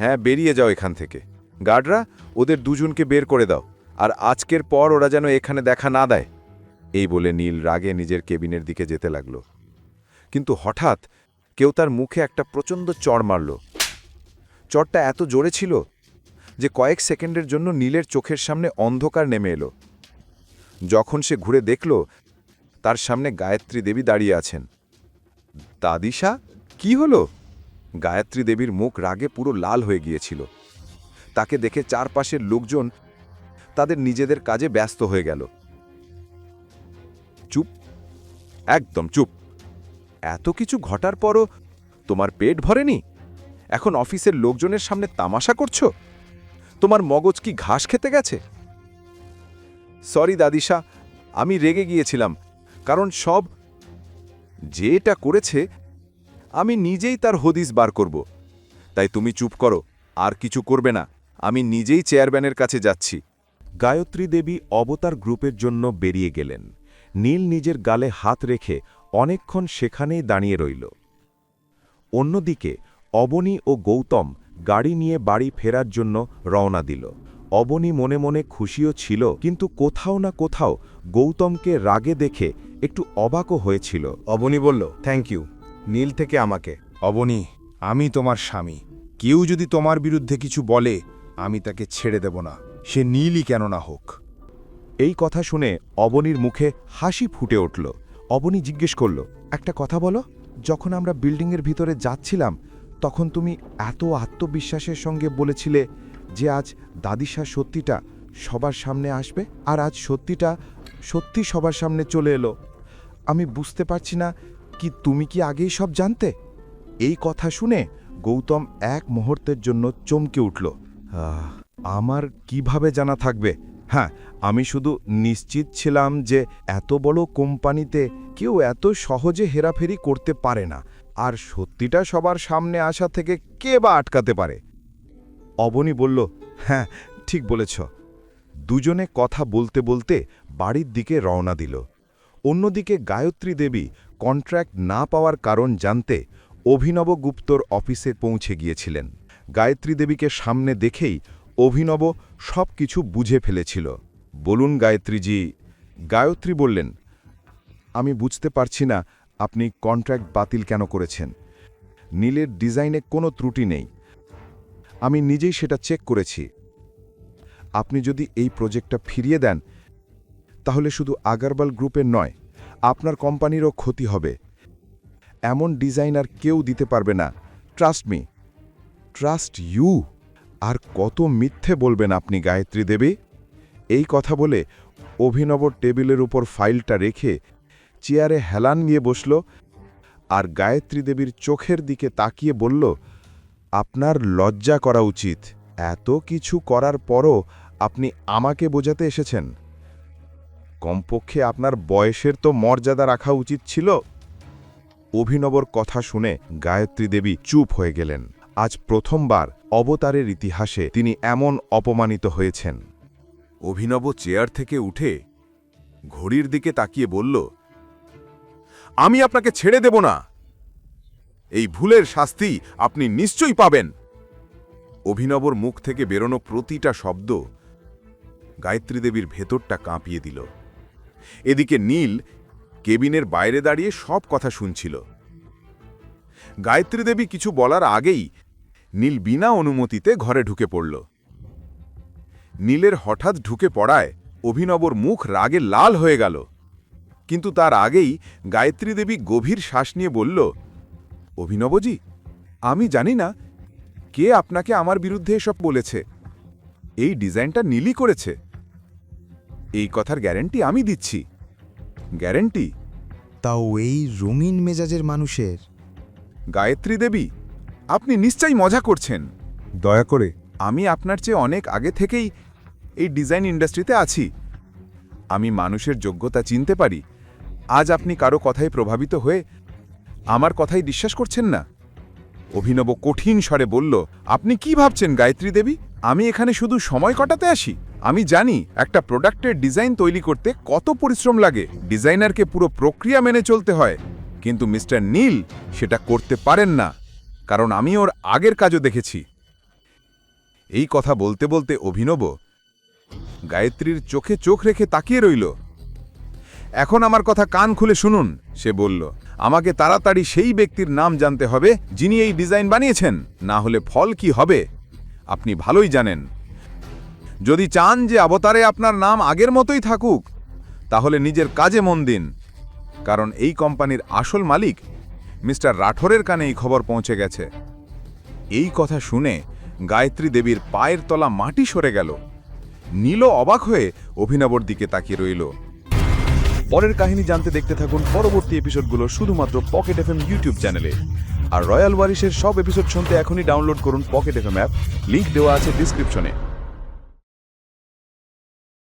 হ্যাঁ, বেরিয়ে যাও এখান থেকে। গার্ডরা, ওদের দুজনকে বের করে দাও, আর আজকের পর ওরা যেন এখানে দেখা না দেয়। এই বলে নীল রাগে নিজের কেবিনের দিকে যেতে লাগল। কিন্তু হঠাৎ কেউ তার মুখে একটা প্রচণ্ড চড় মারল। চড়টা এত জোরে ছিল যে কয়েক সেকেন্ডের জন্য নীলের চোখের সামনে অন্ধকার নেমে এলো। যখন সে ঘুরে দেখল, তার সামনে গায়ত্রী দেবী দাঁড়িয়ে আছেন। দাদিশা, কি হলো? গায়ত্রী দেবীর মুখ রাগে পুরো লাল হয়ে গিয়েছিল। তাকে দেখে চারপাশের লোকজন তাদের নিজেদের কাজে ব্যস্ত হয়ে গেল। চুপ, একদম চুপ। এত কিছু ঘটার পরও তোমার পেট ভরেনি? এখন অফিসের লোকজনের সামনে তামাশা করছো? তোমার মগজ কি ঘাস খেতে গেছে? সরি দাদিশা, আমি রেগে গিয়েছিলাম, কারণ যে এটা করেছে আমি নিজেই তার হদিস বার করব। তাই তুমি চুপ করো, আর কিছু করবে না। আমি নিজেই চেয়ারম্যানের কাছে যাচ্ছি। গায়ত্রী দেবী অবতার গ্রুপের জন্য বেরিয়ে গেলেন। নীল নিজের গালে হাত রেখে অনেকক্ষণ সেখানেই দাঁড়িয়ে রইল। অন্যদিকে অবনী ও গৌতম গাড়ি নিয়ে বাড়ি ফেরার জন্য রওনা দিল। অবনী মনে মনে খুশিও ছিল, কিন্তু কোথাও না কোথাও গৌতমকে রাগে দেখে একটু অবাকও হয়েছিল। অবনী বলল, থ্যাংক ইউ নীল থেকে আমাকে। অবনী, আমি তোমার স্বামী। কেউ যদি তোমার বিরুদ্ধে কিছু বলে, আমি তাকে ছেড়ে দেব না, সে নীলই কেন না হোক। এই কথা শুনে অবনীর মুখে হাসি ফুটে উঠল। অবনী জিজ্ঞেস করল, একটা কথা বলো, যখন আমরা বিল্ডিংয়ের ভিতরে যাচ্ছিলাম তখন তুমি এত আত্মবিশ্বাসের সঙ্গে বলেছিলে যে আজ দাদিশা সত্যিটা সবার সামনে আসবে, আর আজ সত্যিটা সত্যি সবার সামনে চলে এলো। আমি বুঝতে পারছি না, তুমি কি আগেই সব জানতে? এই কথা শুনে গৌতম এক মুহূর্তের জন্য চমকে উঠল। আমার কিভাবে জানা থাকবে? হ্যাঁ, আমি শুধু নিশ্চিত ছিলাম যে এত বড় কোম্পানিতে কেউ এত সহজে হেরাফেরি করতে পারে না, আর সত্যিটা সবার সামনে আসা থেকে কে বা আটকাতে পারে। অবনী বলল, হ্যাঁ, ঠিক বলেছ। দুজনে কথা বলতে বলতে বাড়ির দিকে রওনা দিল। অন্যদিকে গায়ত্রী দেবী কন্ট্রাক্ট না পাওয়ার কারণ জানতে অভিনব গুপ্তর অফিসে পৌঁছে গিয়েছিলেন। গায়ত্রী দেবীকে সামনে দেখেই অভিনব সব কিছু বুঝে ফেলেছিল। বলুন গায়ত্রীজি। গায়ত্রী বললেন, আমি বুঝতে পারছি না আপনি কন্ট্রাক্ট বাতিল কেন করেছেন। নীলের ডিজাইনে কোনো ত্রুটি নেই, আমি নিজেই সেটা চেক করেছি। আপনি যদি এই প্রজেক্টটা ফিরিয়ে দেন তাহলে শুধু আগারবাল গ্রুপের নয়, আপনার কোম্পানিরও ক্ষতি হবে। এমন ডিজাইন আর কেউ দিতে পারবে না। Trust me. Trust you? আর কত মিথ্যে বলবেন আপনি গায়ত্রী দেবী? এই কথা বলে অভিনব টেবিলের উপর ফাইলটা রেখে চেয়ারে হেলান নিয়ে বসল, আর গায়ত্রী দেবীর চোখের দিকে তাকিয়ে বলল, আপনার লজ্জা করা উচিত। এত কিছু করার পরও আপনি আমাকে বোঝাতে এসেছেন। কমপক্ষে আপনার বয়সের তো মর্যাদা রাখা উচিত ছিল। অভিনবর কথা শুনে গায়ত্রী দেবী চুপ হয়ে গেলেন। আজ প্রথমবার অবতারের ইতিহাসে তিনি এমন অপমানিত হয়েছেন। অভিনব চেয়ার থেকে উঠে ঘড়ির দিকে তাকিয়ে বলল, আমি আপনাকে ছেড়ে দেব না। এই ভুলের শাস্তি আপনি নিশ্চয়ই পাবেন। অভিনবর মুখ থেকে বেরোনো প্রতিটা শব্দ গায়ত্রী দেবীর ভেতরটা কাঁপিয়ে দিল। এদিকে নীল কেবিনের বাইরে দাঁড়িয়ে সব কথা শুনছিল। গায়ত্রী দেবী কিছু বলার আগেই নীল বিনা অনুমতিতে ঘরে ঢুকে পড়ল। নীলের হঠাৎ ঢুকে পড়ায় অভিনবর মুখ রাগে লাল হয়ে গেল, কিন্তু তার আগেই গায়ত্রী দেবী গভীর শ্বাস নিয়ে বলল, অভিনবজি, আমি জানি না কে আপনাকে আমার বিরুদ্ধে এসব বলেছে। এই ডিজাইনটা নীলই করেছে, এই কথার গ্যারেন্টি আমি দিচ্ছি। গ্যারেন্টি? তাও এই রঙিন মেজাজের মানুষের? গায়ত্রী দেবী, আপনি নিশ্চয়ই মজা করছেন। দয়া করে। আমি আপনার চেয়ে অনেক আগে থেকেই এই ডিজাইন ইন্ডাস্ট্রিতে আছি। আমি মানুষের যোগ্যতা চিনতে পারি। আজ আপনি কারো কথায় প্রভাবিত হয়ে আমার কথাই বিশ্বাস করছেন না? অভিনব কঠিন স্বরে বলল, আপনি কি ভাবছেন গায়ত্রী দেবী? আমি এখানে শুধু সময় কাটাতে আসি? আমি জানি একটা প্রোডাক্টের ডিজাইন তৈরি করতে কত পরিশ্রম লাগে। ডিজাইনারকে পুরো প্রক্রিয়া মেনে চলতে হয়, কিন্তু মিস্টার নীল সেটা করতে পারেন না, কারণ আমি ওর আগের কাজও দেখেছি। এই কথা বলতে বলতে অভিনব গায়ত্রীর চোখে চোখ রেখে তাকিয়ে রইল। এখন আমার কথা কান খুলে শুনুন, সে বলল। আমাকে তাড়াতাড়ি সেই ব্যক্তির নাম জানতে হবে যিনি এই ডিজাইন বানিয়েছেন, না হলে ফল কি হবে আপনি ভালোই জানেন। যদি চান যে অবতারে আপনার নাম আগের মতোই থাকুক, তাহলে নিজের কাজে মন দিন, কারণ এই কোম্পানির আসল মালিক মিস্টার রাঠোরের কানে এই খবর পৌঁছে গেছে। এই কথা শুনে গায়ত্রী দেবীর পায়ের তলা মাটি সরে গেল। নীল অবাক হয়ে অভিনবর দিকে তাকিয়ে রইল। পরের কাহিনী জানতে দেখতে থাকুন পরবর্তী এপিসোডগুলো শুধুমাত্র পকেট এফএম ইউটিউব চ্যানেলে। আর রয়্যাল ওয়ারিশের সব এপিসোড শুনতে এখনই ডাউনলোড করুন পকেট এফএম অ্যাপ, লিংক দেওয়া আছে ডিসক্রিপশনে।